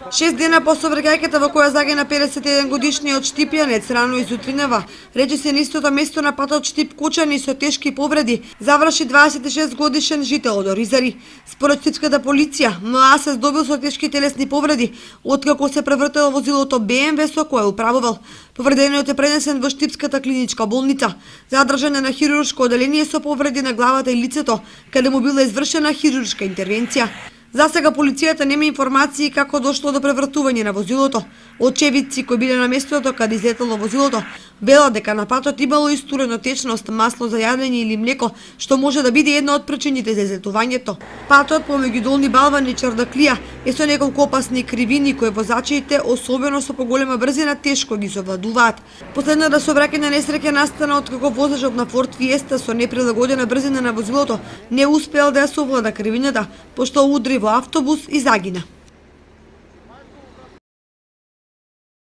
6 дена по сообраќајката во која загина 51 годишниот штипјанец рано изутринава, рече се на истото место на патот Штип-Кучани со тешки повреди, заврши 26 годишен жител од Оризари. Според штипската полиција, МА се здобил со тешки телесни повреди, откако се превртело возилото БМВ со кое управувал. Повредениот е пренесен во Штипската клиничка болница. Задржан е на хируршко оделение со повреди на главата и лицето, каде му била извршена хируршка интервенција. За сега полицијата нема информации како дошло до превртување на возилото. Очевидци кои биле на местото каде излетело возилото велат дека на патот имало истурено течност, масло за јадење или млеко, што може да биде една од причините за излетувањето. Патот помеѓу Долни Балван и Чардаклија е со неколку опасни кривини кои возачите, особено со поголема брзина, тешко ги совладуваат. Последната сообраќајна несреќа настана откако возачот на Форд Фиеста со неприлагодена брзина на возилото не успеал да ја совлада кривината, пошто удри во автобус и загина.